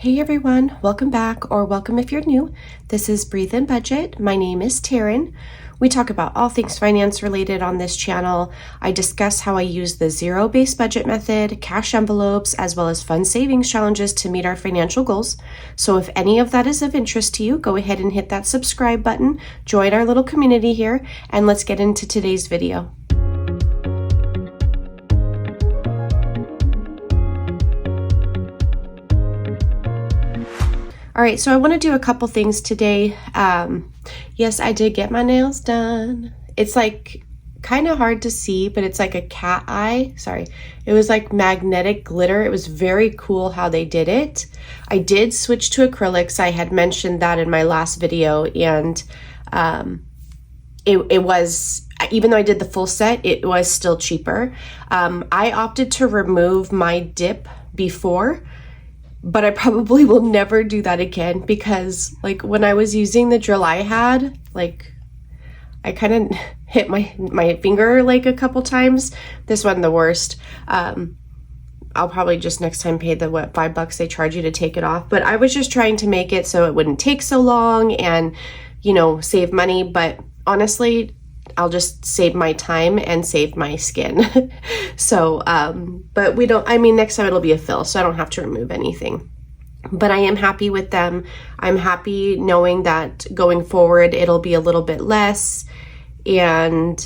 Hey everyone, welcome back, or welcome if you're new. This is Breathe and Budget. My name is Taryn. We talk about all things finance related on this channel. I discuss how I use the zero-based budget method, cash envelopes, as well as fun savings challenges to meet our financial goals. So if any of that is of interest to you, go ahead and hit that subscribe button, join our little community here, and let's get into today's video. All right, so I want to do a couple things today. Yes, I did get my nails done. It's like kind of hard to see, but it's like a cat eye. Sorry. It was like magnetic glitter. It was very cool how they did it. I did switch to acrylics. I had mentioned that in my last video, and it was, even though I did the full set, it was still cheaper. I opted to remove my dip before, but I probably will never do that again because like when I was using the drill I had, like I kind of hit my finger like a couple times. This wasn't the worst. I'll probably just next time pay the $5 they charge you to take it off. But I was just trying to make it so it wouldn't take so long and, you know, save money. But honestly, I'll just save my time and save my skin. So, but next time it'll be a fill, so I don't have to remove anything. But I am happy with them. I'm happy knowing that going forward, it'll be a little bit less. And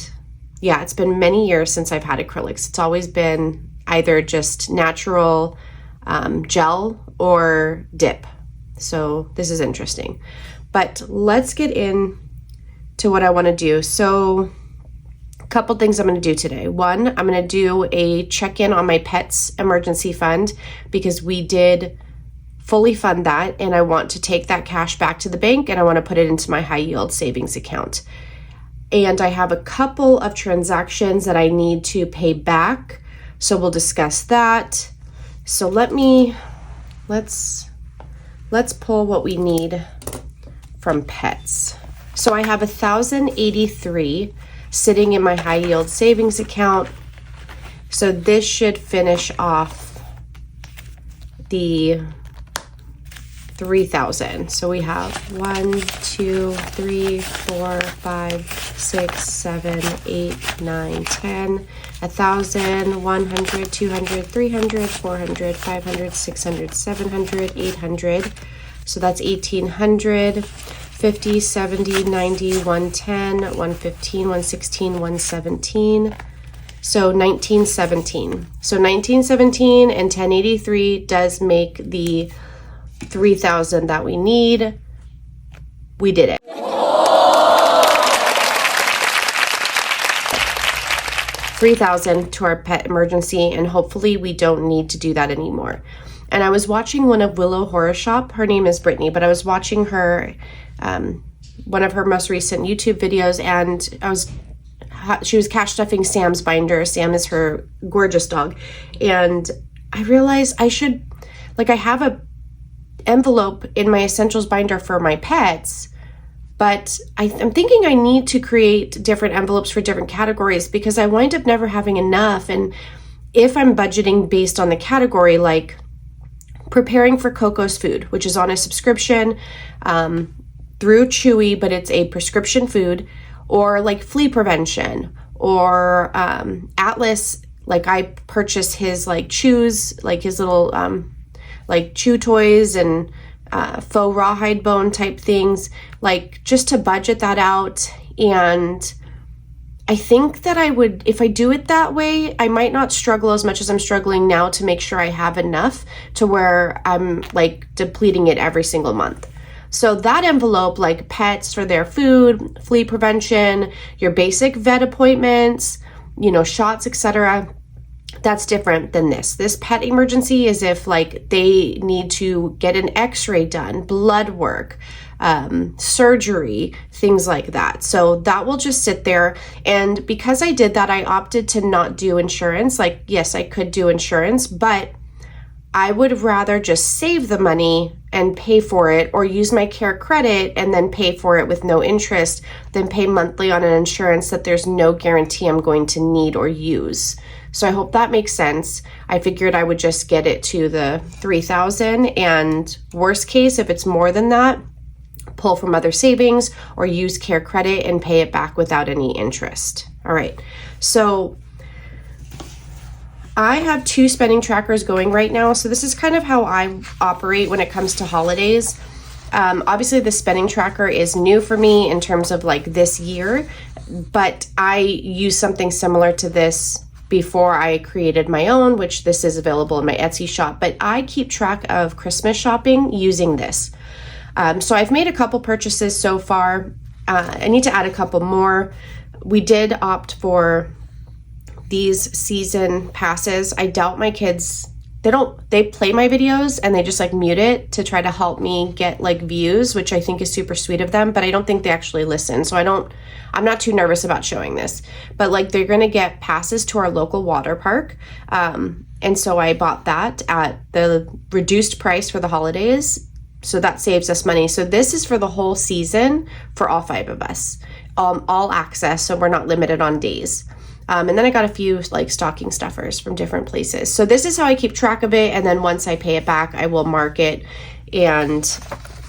yeah, it's been many years since I've had acrylics. It's always been either just natural gel or dip. So this is interesting. But let's get in to what I want to do. So a couple things I'm going to do today. One, I'm going to do a check-in on my pets emergency fund because we did fully fund that and I want to take that cash back to the bank and I want to put it into my high yield savings account. And I have a couple of transactions that I need to pay back. So we'll discuss that. So let's pull what we need from pets. So I have 1,083 sitting in my high yield savings account. So this should finish off the 3,000. So we have 1, 2, 3, 4, 5, 6, 7, 8, 9, 10, 1,000, 100, 200, 300, 400, 500, 600, 700, 800. So that's 1,800. 50, 70, 90, 110, 115, 116, 117. So 1917. So 1917 and 1083 does make the 3,000 that we need. We did it. 3,000 to our pet emergency, and hopefully we don't need to do that anymore. And I was watching one of Willow Horror Shop. Her name is Brittany, but I was watching her, one of her most recent YouTube videos, and she was cash stuffing Sam's binder. Sam is her gorgeous dog. And I realized I have a envelope in my essentials binder for my pets, but I'm thinking I need to create different envelopes for different categories because I wind up never having enough. And if I'm budgeting based on the category, like preparing for Coco's food, which is on a subscription through Chewy, but it's a prescription food, or like flea prevention, or Atlas, like I purchase his like chews, like his little like chew toys and faux rawhide bone type things, like just to budget that out. And I think that I would, if I do it that way, I might not struggle as much as I'm struggling now to make sure I have enough to where I'm like depleting it every single month. So that envelope, like pets for their food, flea prevention, your basic vet appointments, you know, shots, etc., that's different than this. This pet emergency is if like they need to get an x-ray done, blood work, surgery, things like that. So that will just sit there. And because I did that, I opted to not do insurance. Like, yes, I could do insurance, but I would rather just save the money and pay for it, or use my care credit and then pay for it with no interest, than pay monthly on an insurance that there's no guarantee I'm going to need or use. So I hope that makes sense. I figured I would just get it to the 3,000, and worst case, if it's more than that, pull from other savings or use care credit and pay it back without any interest. All right, so I have 2 spending trackers going right now. So this is kind of how I operate when it comes to holidays. Obviously the spending tracker is new for me in terms of like this year, but I use something similar to this before I created my own, which this is available in my Etsy shop, but I keep track of Christmas shopping using this. So I've made a couple purchases so far. I need to add a couple more. We did opt for these season passes. I doubt my kids, they play my videos and they just like mute it to try to help me get like views, which I think is super sweet of them, but I don't think they actually listen. So I'm not too nervous about showing this, but like they're going to get passes to our local water park. And so I bought that at the reduced price for the holidays. So that saves us money. So this is for the whole season for all 5 of us, all access. So we're not limited on days. And then I got a few like stocking stuffers from different places. So this is how I keep track of it. And then once I pay it back, I will mark it. And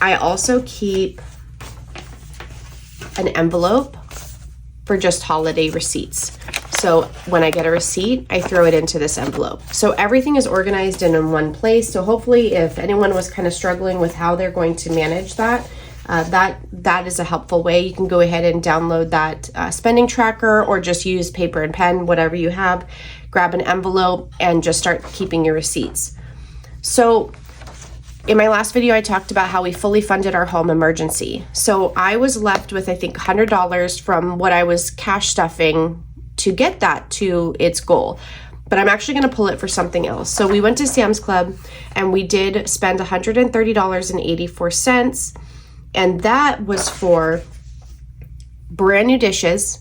I also keep an envelope for just holiday receipts. So when I get a receipt, I throw it into this envelope. So everything is organized in one place. So hopefully if anyone was kind of struggling with how they're going to manage that, that is a helpful way. You can go ahead and download that spending tracker or just use paper and pen, whatever you have. Grab an envelope and just start keeping your receipts. So in my last video, I talked about how we fully funded our home emergency. So I was left with, I think, $100 from what I was cash stuffing to get that to its goal. But I'm actually going to pull it for something else. So we went to Sam's Club and we did spend $130.84. And that was for brand new dishes.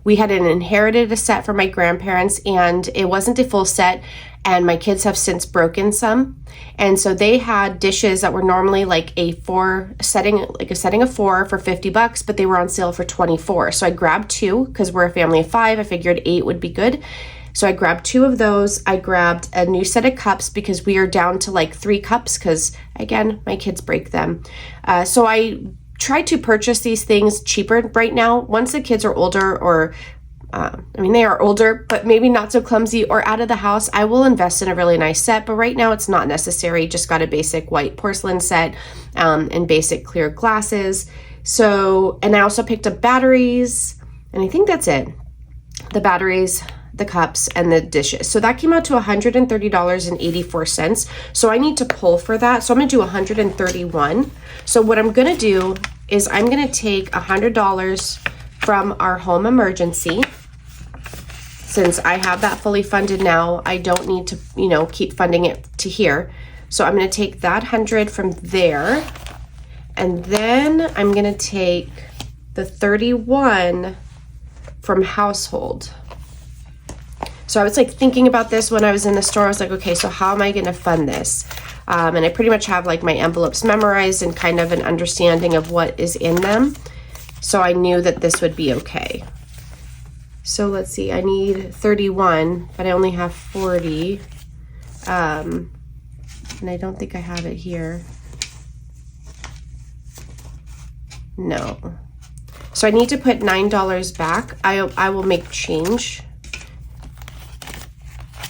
We had inherited a set from my grandparents and it wasn't a full set, and my kids have since broken some. And so they had dishes that were normally like a setting of 4 for $50, but they were on sale for $24. So I grabbed 2 because we're a family of 5. I figured 8 would be good. So I grabbed 2 of those. I grabbed a new set of cups because we are down to like 3 cups because, again, my kids break them. So I tried to purchase these things cheaper right now. Once the kids are older or, they are older, but maybe not so clumsy or out of the house, I will invest in a really nice set. But right now it's not necessary. Just got a basic white porcelain set and basic clear glasses. So, and I also picked up batteries, and I think that's it. The batteries, the cups, and the dishes. So that came out to $130.84. So I need to pull for that. So I'm going to do $131. So what I'm going to do is I'm going to take $100 from our home emergency. Since I have that fully funded now, I don't need to, keep funding it to here. So I'm going to take that 100 from there. And then I'm going to take the 31 from household. So I was like thinking about this when I was in the store. I was like, okay, so how am I going to fund this? And I pretty much have like my envelopes memorized and kind of an understanding of what is in them. So I knew that this would be okay. So let's see, I need 31, but I only have 40. And I don't think I have it here. No. So I need to put $9 back. I will make change.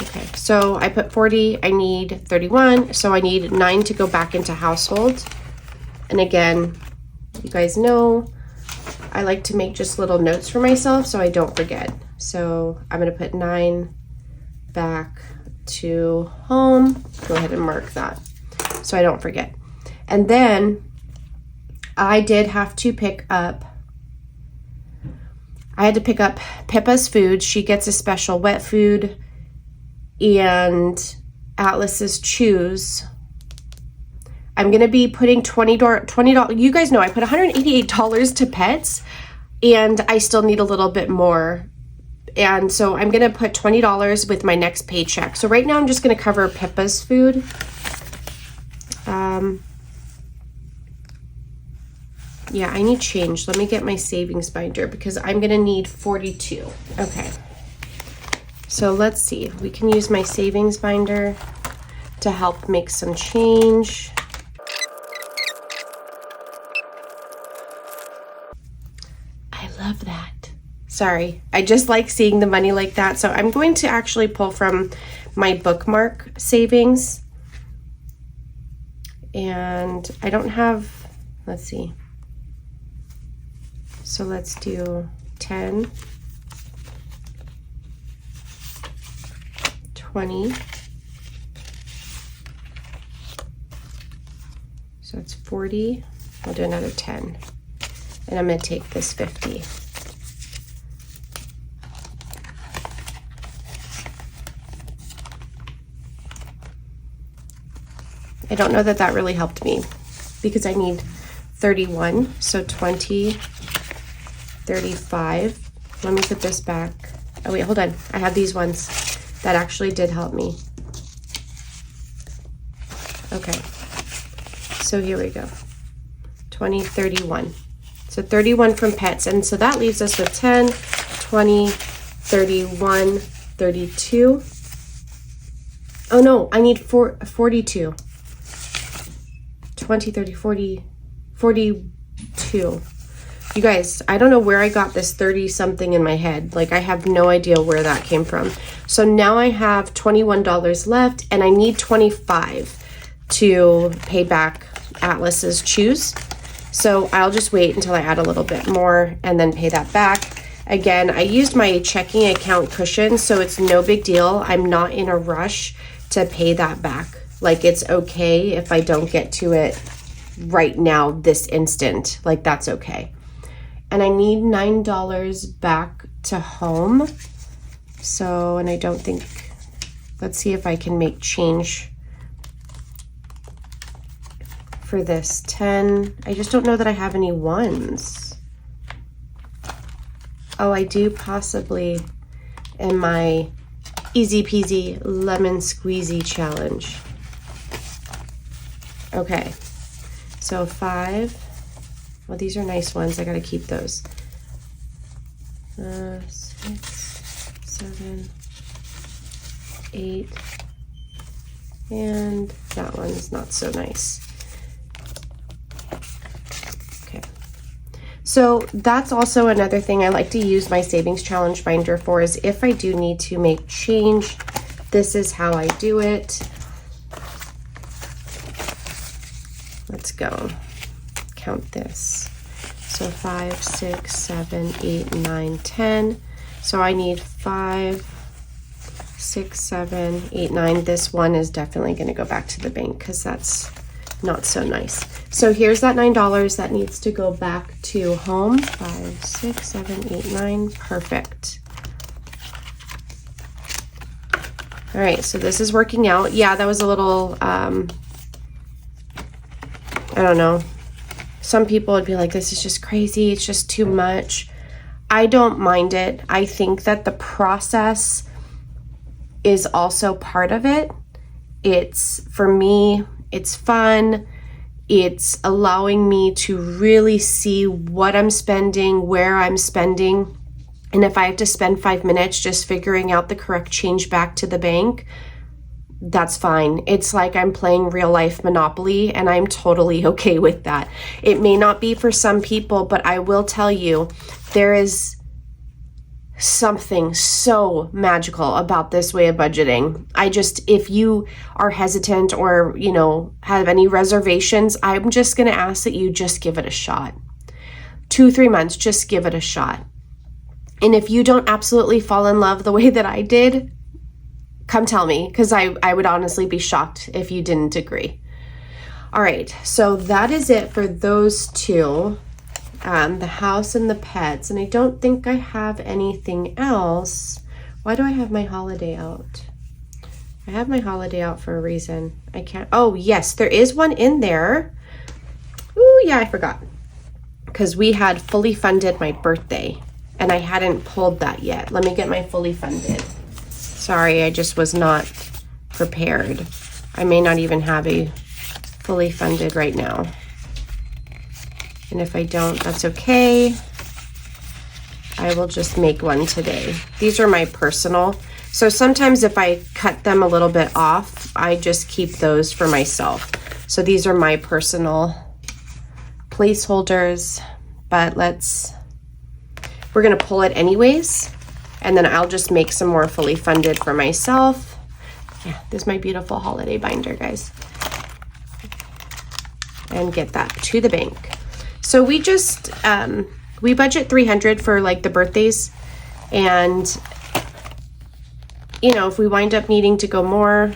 Okay, so I put 40, I need 31, so I need 9 to go back into household. And again, you guys know, I like to make just little notes for myself so I don't forget. So I'm gonna put 9 back to home. Go ahead and mark that so I don't forget. And then I did have to pick up, Pippa's food. She gets a special wet food, and Atlas's chews. I'm going to be putting $20. You guys know I put $188 to pets, and I still need a little bit more. And so I'm going to put $20 with my next paycheck. So right now I'm just going to cover Pippa's food. Yeah, I need change. Let me get my savings binder because I'm going to need 42. Okay. So let's see, we can use my savings binder to help make some change. I love that. Sorry, I just like seeing the money like that. So I'm going to actually pull from my bookmark savings. And I don't have, let's see. So let's do 10, 20. So it's 40. I'll do another 10. And I'm going to take this 50. I don't know that that really helped me because I need 31. So 20, 35. Let me put this back. Oh wait, hold on. I have these ones that actually did help me. Okay. So here we go. 20, 31. So 31 from pets. And so that leaves us with 10, 20, 31, 32. Oh no, I need 42. 20, 30, 40, 42. You guys, I don't know where I got this 30 something in my head. Like I have no idea where that came from. So now I have $21 left and I need 25 to pay back Atlas's Choose. So I'll just wait until I add a little bit more and then pay that back. Again, I used my checking account cushion, so it's no big deal. I'm not in a rush to pay that back. Like it's okay if I don't get to it right now, this instant, like that's okay. And I need $9 back to home. So, and I don't think, let's see if I can make change for this. 10, I just don't know that I have any ones. Oh, I do possibly in my easy peasy lemon squeezy challenge. Okay, so 5. Well, these are nice ones. I gotta keep those. 6, 7, 8, and that one's not so nice. Okay, so that's also another thing I like to use my savings challenge binder for, is if I do need to make change, this is how I do it. Let's go. Count this. So 5, 6, 7, 8, 9, 10. So I need 5, 6, 7, 8, 9. This one is definitely going to go back to the bank because that's not so nice. So here's that $9 that needs to go back to home. 5, 6, 7, 8, 9. Perfect. All right, so this is working out. Yeah, that was a little, I don't know. Some people would be like, this is just crazy. It's just too much. I don't mind it. I think that the process is also part of it. It's, for me, it's fun. It's allowing me to really see what I'm spending, where I'm spending. And if I have to spend 5 minutes just figuring out the correct change back to the bank, that's fine. It's like I'm playing real life Monopoly and I'm totally okay with that. It may not be for some people, but I will tell you, there is something so magical about this way of budgeting. If you are hesitant or, you know, have any reservations, I'm just going to ask that you just give it a shot. 2-3 months, just give it a shot. And if you don't absolutely fall in love the way that I did, come tell me, because I would honestly be shocked if you didn't agree. All right, so that is it for those two, the house and the pets. And I don't think I have anything else. Why do I have my holiday out? I have my holiday out for a reason. I can't, oh yes, there is one in there. Oh yeah, I forgot. Because we had fully funded my birthday and I hadn't pulled that yet. Let me get my fully funded. Sorry, I just was not prepared. I may not even have a fully funded right now. And if I don't, that's okay. I will just make one today. These are my personal So sometimes if I cut them a little bit off, I just keep those for myself. So these are my personal placeholders, but we're gonna pull it anyways, and then I'll just make some more fully funded for myself. Yeah, this is my beautiful holiday binder, guys. And get that to the bank. So we just, we budget $300 for like the birthdays, and you know, if we wind up needing to go more,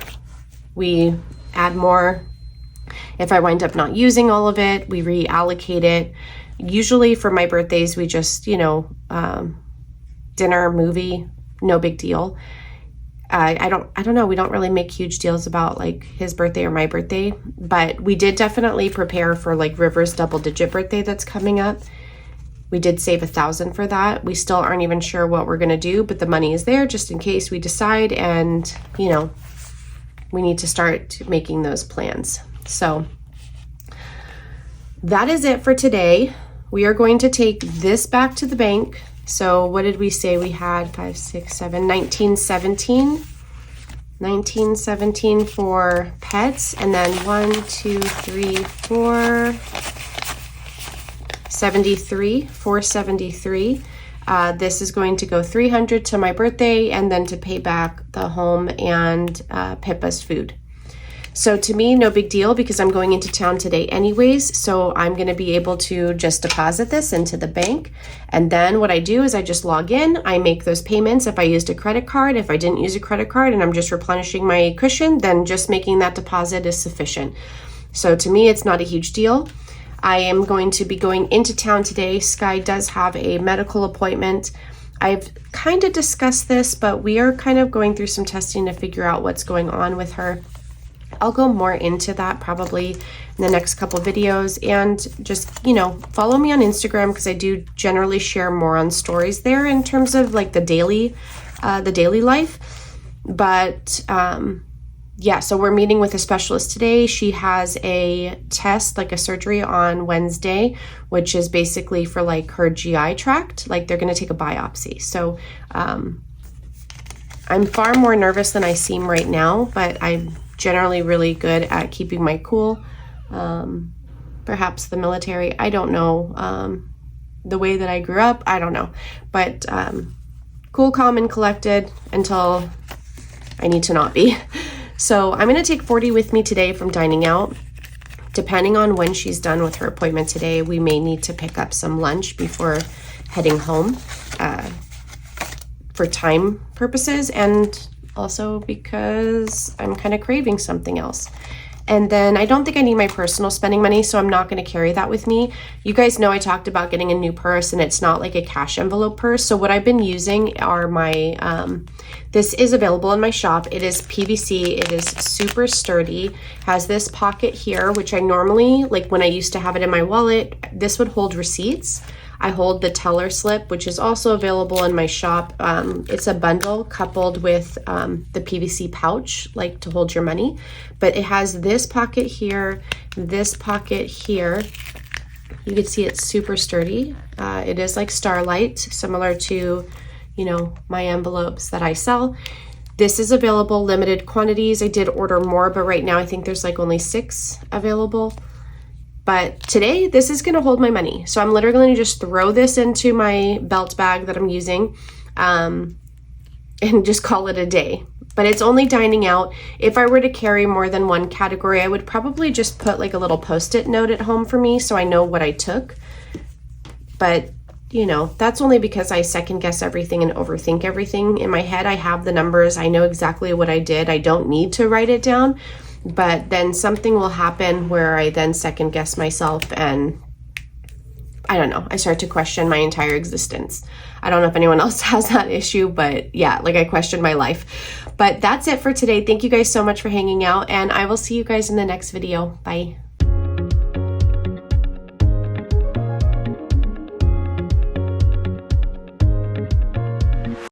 we add more. If I wind up not using all of it, we reallocate it. Usually for my birthdays, we just, you know, dinner, movie, no big deal. I don't know. We don't really make huge deals about like his birthday or my birthday, but we did definitely prepare for like River's double-digit birthday that's coming up. We did save $1,000 for that. We still aren't even sure what we're gonna do, but the money is there just in case we decide, and you know, we need to start making those plans. So that is it for today. We are going to take this back to the bank. So what did we say we had? 5, 6, 7, 1917. 1917 for pets, and then 1, 2, 3, 4, 73, 473. This is going to go $300 to my birthday, and then to pay back the home and Pippa's food. So to me, no big deal, because I'm going into town today anyways. So I'm going to be able to just deposit this into the bank. And then what I do is I just log in, I make those payments. If I used a credit card, if I didn't use a credit card and I'm just replenishing my cushion, then just making that deposit is sufficient. So to me, it's not a huge deal. I am going to be going into town today. Sky does have a medical appointment. I've kind of discussed this, but we are kind of going through some testing to figure out what's going on with her. I'll go more into that probably in the next couple videos, and just, you know, follow me on Instagram, because I do generally share more on stories there in terms of like the daily life. But yeah, so we're meeting with a specialist today. She has a test, like a surgery on Wednesday, which is basically for like her GI tract, like they're going to take a biopsy. So I'm far more nervous than I seem right now, but I'm generally really good at keeping my cool. Perhaps the military, I don't know. The way that I grew up, I don't know. But cool, calm, and collected until I need to not be. So I'm going to take 40 with me today from dining out. Depending on when she's done with her appointment today, we may need to pick up some lunch before heading home for time purposes, and also because I'm kind of craving something else. And then I don't think I need my personal spending money, so I'm not going to carry that with me. You guys know I talked about getting a new purse, and it's not like a cash envelope purse. So what I've been using are my, this is available in my shop. It is PVC. It is super sturdy. Has this pocket here, which I normally, like when I used to have it in my wallet, this would hold receipts. I hold the teller slip, which is also available in my shop. It's a bundle coupled with the PVC pouch, like to hold your money. But it has this pocket here, this pocket here. You can see it's super sturdy. It is like Starlight, similar to, you know, my envelopes that I sell. This is available, limited quantities. I did order more, but right now I think there's like only 6 available. But today, this is going to hold my money. So I'm literally going to just throw this into my belt bag that I'm using and just call it a day. But it's only dining out. If I were to carry more than one category, I would probably just put like a little Post-it note at home for me so I know what I took. But, you know, that's only because I second guess everything and overthink everything. In my head, I have the numbers. I know exactly what I did. I don't need to write it down. But then something will happen where I then second guess myself, and I don't know, I start to question my entire existence. I don't know if anyone else has that issue, but yeah, like I question my life. But that's it for today. Thank you guys so much for hanging out, and I will see you guys in the next video. Bye.